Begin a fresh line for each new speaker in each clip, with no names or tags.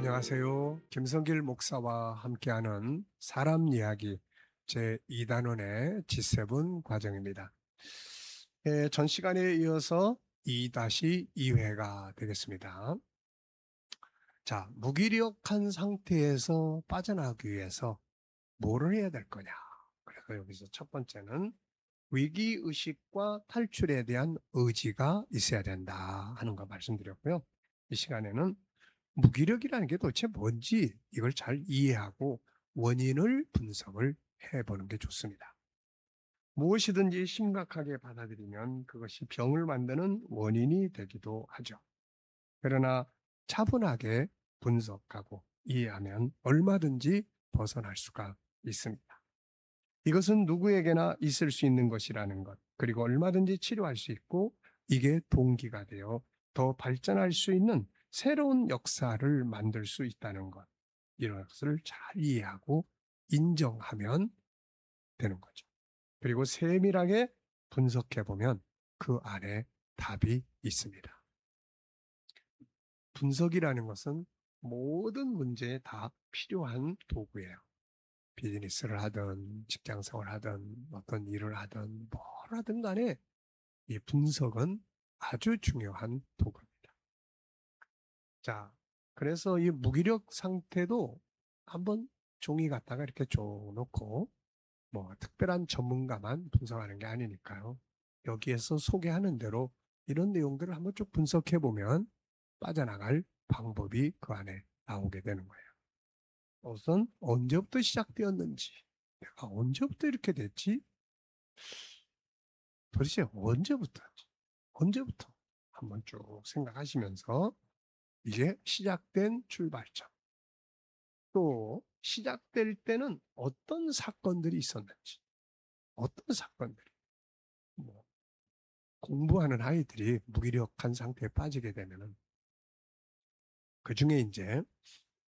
안녕하세요. 김성길 목사와 함께하는 사람 이야기 제2단원의 G7 과정입니다. 전 시간에 이어서 2-2회가 되겠습니다. 자, 무기력한 상태에서 빠져나가기 위해서 뭐를 해야 될 거냐? 그래서 여기서 첫 번째는 위기의식과 탈출에 대한 의지가 있어야 된다 하는 거 말씀드렸고요. 이 시간에는 무기력이라는 게 도대체 뭔지 이걸 잘 이해하고 원인을 분석을 해보는 게 좋습니다. 무엇이든지 심각하게 받아들이면 그것이 병을 만드는 원인이 되기도 하죠. 그러나 차분하게 분석하고 이해하면 얼마든지 벗어날 수가 있습니다. 이것은 누구에게나 있을 수 있는 것이라는 것, 그리고 얼마든지 치료할 수 있고 이게 동기가 되어 더 발전할 수 있는 새로운 역사를 만들 수 있다는 것, 이런 것을 잘 이해하고 인정하면 되는 거죠. 그리고 세밀하게 분석해 보면 그 안에 답이 있습니다. 분석이라는 것은 모든 문제에 다 필요한 도구예요. 비즈니스를 하든 직장 생활을 하든 어떤 일을 하든 뭘 하든 간에 이 분석은 아주 중요한 도구입니다. 자, 그래서 이 무기력 상태도 한번 종이 갖다가 이렇게 줘놓고 뭐 특별한 전문가만 분석하는 게 아니니까요. 여기에서 소개하는 대로 이런 내용들을 한번 쭉 분석해 보면 빠져나갈 방법이 그 안에 나오게 되는 거예요. 우선 언제부터 시작되었는지, 내가 언제부터 이렇게 됐지? 도대체 언제부터 한번 쭉 생각하시면서 이게 시작된 출발점, 또 시작될 때는 어떤 사건들이 있었는지, 어떤 사건들이, 뭐 공부하는 아이들이 무기력한 상태에 빠지게 되면은 그 중에 이제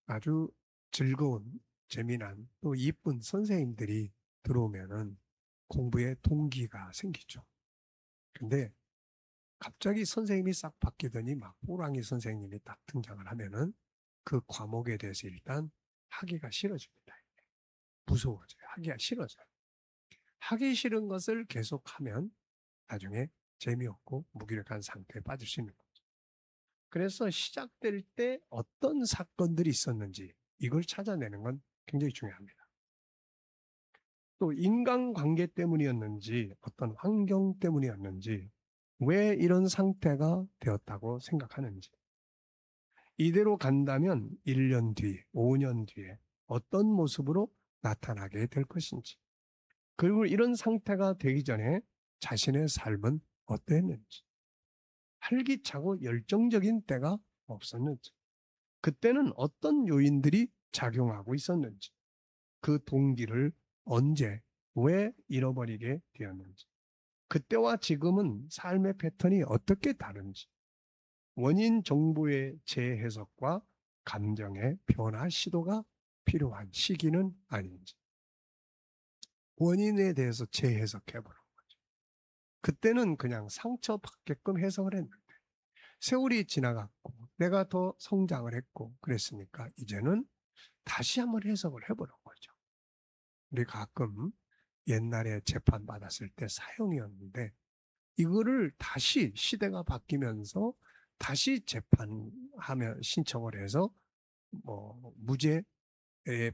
아주 즐거운, 재미난, 또 이쁜 선생님들이 들어오면은 공부에 동기가 생기죠. 근데 갑자기 선생님이 싹 바뀌더니 막 호랑이 선생님이 딱 등장을 하면은 그 과목에 대해서 일단 하기가 싫어집니다. 무서워져요. 하기가 싫어져요. 하기 싫은 것을 계속하면 나중에 재미없고 무기력한 상태에 빠질 수 있는 거죠. 그래서 시작될 때 어떤 사건들이 있었는지 이걸 찾아내는 건 굉장히 중요합니다. 또 인간관계 때문이었는지 어떤 환경 때문이었는지 왜 이런 상태가 되었다고 생각하는지, 이대로 간다면 1년 뒤, 5년 뒤에 어떤 모습으로 나타나게 될 것인지, 그리고 이런 상태가 되기 전에 자신의 삶은 어땠는지, 활기차고 열정적인 때가 없었는지, 그때는 어떤 요인들이 작용하고 있었는지, 그 동기를 언제, 왜 잃어버리게 되었는지, 그때와 지금은 삶의 패턴이 어떻게 다른지, 원인 정보의 재해석과 감정의 변화 시도가 필요한 시기는 아닌지, 원인에 대해서 재해석해 보는 거죠. 그때는 그냥 상처받게끔 해석을 했는데 세월이 지나갔고 내가 더 성장을 했고 그랬으니까 이제는 다시 한번 해석을 해보는 거죠. 우리 가끔 옛날에 재판받았을 때 사형이었는데 이거를 다시 시대가 바뀌면서 다시 재판하면 신청을 해서 뭐 무죄의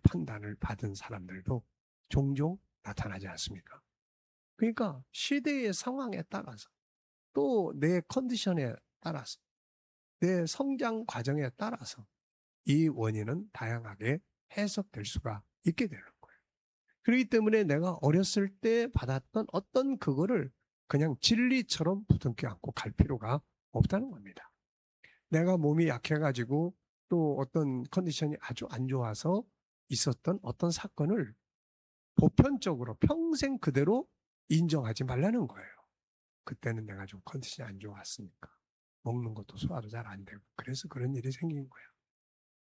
판단을 받은 사람들도 종종 나타나지 않습니까? 그러니까 시대의 상황에 따라서 또 내 컨디션에 따라서 내 성장 과정에 따라서 이 원인은 다양하게 해석될 수가 있게 되는 거예요. 그렇기 때문에 내가 어렸을 때 받았던 어떤 그거를 그냥 진리처럼 부둥켜 안고 갈 필요가 없다는 겁니다. 내가 몸이 약해가지고 또 어떤 컨디션이 아주 안 좋아서 있었던 어떤 사건을 보편적으로 평생 그대로 인정하지 말라는 거예요. 그때는 내가 좀 컨디션이 안 좋았으니까. 먹는 것도 소화도 잘 안 되고. 그래서 그런 일이 생긴 거야.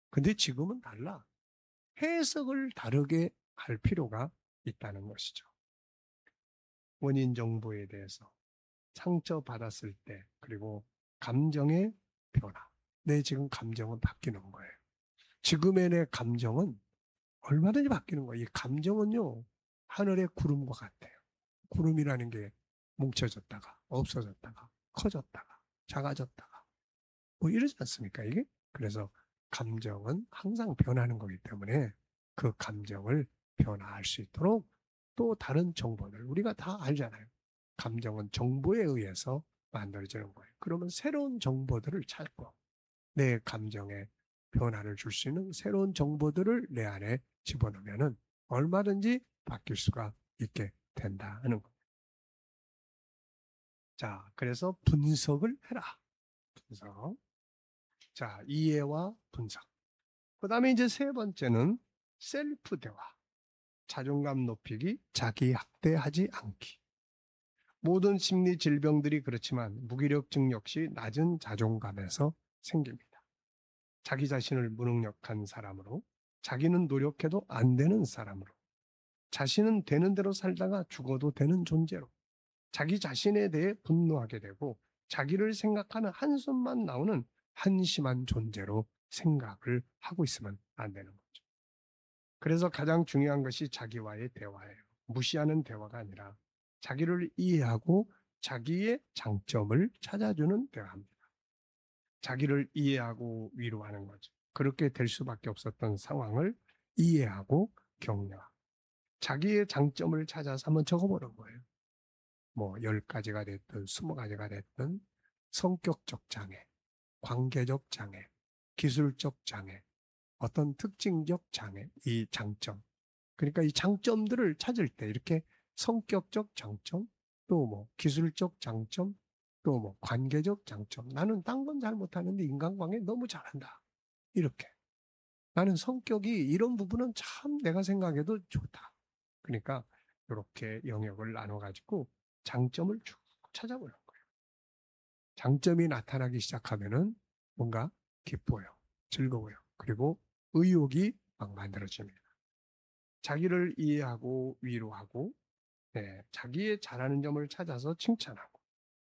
근데 지금은 달라. 해석을 다르게 할 필요가 있다는 것이죠. 원인 정보에 대해서 상처받았을 때, 그리고 감정의 변화. 내 지금 감정은 바뀌는 거예요. 지금의 내 감정은 얼마든지 바뀌는 거예요. 이 감정은요, 하늘의 구름과 같아요. 구름이라는 게 뭉쳐졌다가 없어졌다가 커졌다가 작아졌다가 뭐 이러지 않습니까, 이게? 그래서 감정은 항상 변하는 거기 때문에 그 감정을 변화할 수 있도록 또 다른 정보들, 우리가 다 알잖아요. 감정은 정보에 의해서 만들어지는 거예요. 그러면 새로운 정보들을 찾고 내 감정에 변화를 줄 수 있는 새로운 정보들을 내 안에 집어넣으면은 얼마든지 바뀔 수가 있게 된다는 겁니다. 자, 그래서 분석을 해라. 분석. 자, 이해와 분석. 그 다음에 이제 세 번째는 셀프 대화. 자존감 높이기, 자기 학대하지 않기. 모든 심리 질병들이 그렇지만 무기력증 역시 낮은 자존감에서 생깁니다. 자기 자신을 무능력한 사람으로, 자기는 노력해도 안 되는 사람으로, 자신은 되는 대로 살다가 죽어도 되는 존재로, 자기 자신에 대해 분노하게 되고 자기를 생각하는 한숨만 나오는 한심한 존재로 생각을 하고 있으면 안 되는 거죠. 그래서 가장 중요한 것이 자기와의 대화예요. 무시하는 대화가 아니라 자기를 이해하고 자기의 장점을 찾아주는 대화입니다. 자기를 이해하고 위로하는 거죠. 그렇게 될 수밖에 없었던 상황을 이해하고 격려하고 자기의 장점을 찾아서 한번 적어보는 거예요. 뭐 10가지가 됐든 20가지가 됐든 성격적 장애, 관계적 장애, 기술적 장애, 어떤 특징적 장애, 이 장점. 그러니까 이 장점들을 찾을 때 이렇게 성격적 장점, 또 뭐 기술적 장점, 또 뭐 관계적 장점. 나는 딴 건 잘 못하는데 인간관계 너무 잘한다. 이렇게. 나는 성격이 이런 부분은 참 내가 생각해도 좋다. 그러니까 이렇게 영역을 나눠가지고 장점을 쭉 찾아보는 거예요. 장점이 나타나기 시작하면은 뭔가 기뻐요. 즐거워요. 그리고 의욕이 막 만들어집니다. 자기를 이해하고 위로하고 자기의 잘하는 점을 찾아서 칭찬하고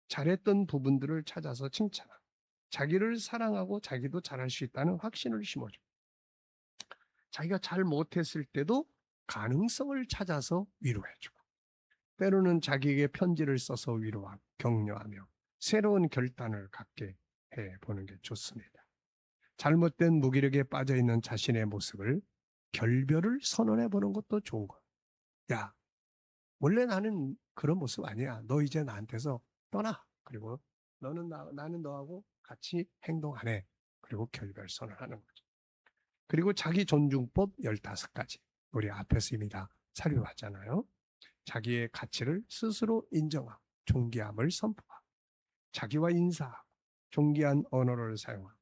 잘했던 부분들을 찾아서 칭찬하고 자기를 사랑하고 자기도 잘할 수 있다는 확신을 심어줘. 자기가 잘 못했을 때도 가능성을 찾아서 위로해주고 때로는 자기에게 편지를 써서 위로하고 격려하며 새로운 결단을 갖게 해보는 게 좋습니다. 잘못된 무기력에 빠져있는 자신의 모습을 결별을 선언해보는 것도 좋은 거예요. 야, 원래 나는 그런 모습 아니야. 너 이제 나한테서 떠나. 그리고 너는 나는 너하고 같이 행동 안 해. 그리고 결별 선언하는 거죠. 그리고 자기 존중법 15가지. 우리 앞에서 이미 다 살펴봤잖아요. 자기의 가치를 스스로 인정하고 존귀함을 선포하고 자기와 인사하고 존귀한 언어를 사용하고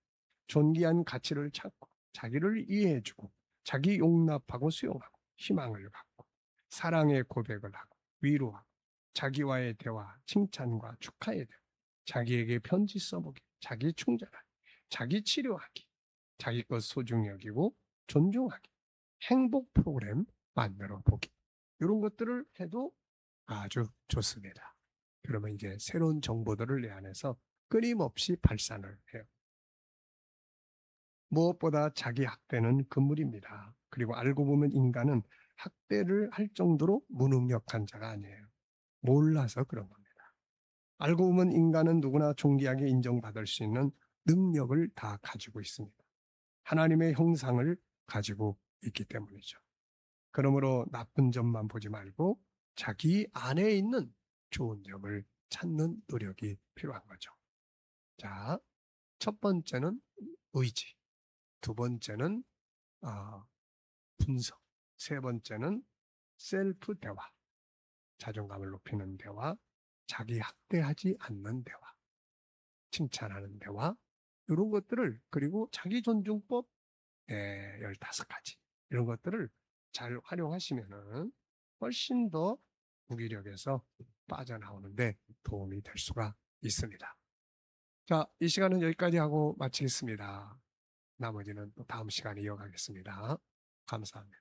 존귀한 가치를 찾고 자기를 이해해주고 자기 용납하고 수용하고 희망을 갖고 사랑의 고백을 하고 위로하고 자기와의 대화, 칭찬과 축하의 대화, 자기에게 편지 써보기, 자기 충전하기, 자기 치료하기, 자기 것 소중히 여기고 존중하기, 행복 프로그램 만들어 보기. 이런 것들을 해도 아주 좋습니다. 그러면 이제 새로운 정보들을 내 안에서 끊임없이 발산을 해요. 무엇보다 자기 학대는 금물입니다. 그리고 알고 보면 인간은 학대를 할 정도로 무능력한 자가 아니에요. 몰라서 그런 겁니다. 알고 보면 인간은 누구나 존귀하게 인정받을 수 있는 능력을 다 가지고 있습니다. 하나님의 형상을 가지고 있기 때문이죠. 그러므로 나쁜 점만 보지 말고 자기 안에 있는 좋은 점을 찾는 노력이 필요한 거죠. 자, 첫 번째는 의지, 두 번째는 분석, 세 번째는 셀프 대화, 자존감을 높이는 대화, 자기 학대하지 않는 대화, 칭찬하는 대화, 이런 것들을 그리고 자기 존중법 15가지 이런 것들을 잘 활용하시면은 훨씬 더 무기력에서 빠져나오는데 도움이 될 수가 있습니다. 자, 이 시간은 여기까지 하고 마치겠습니다. 나머지는 또 다음 시간에 이어가겠습니다. 감사합니다.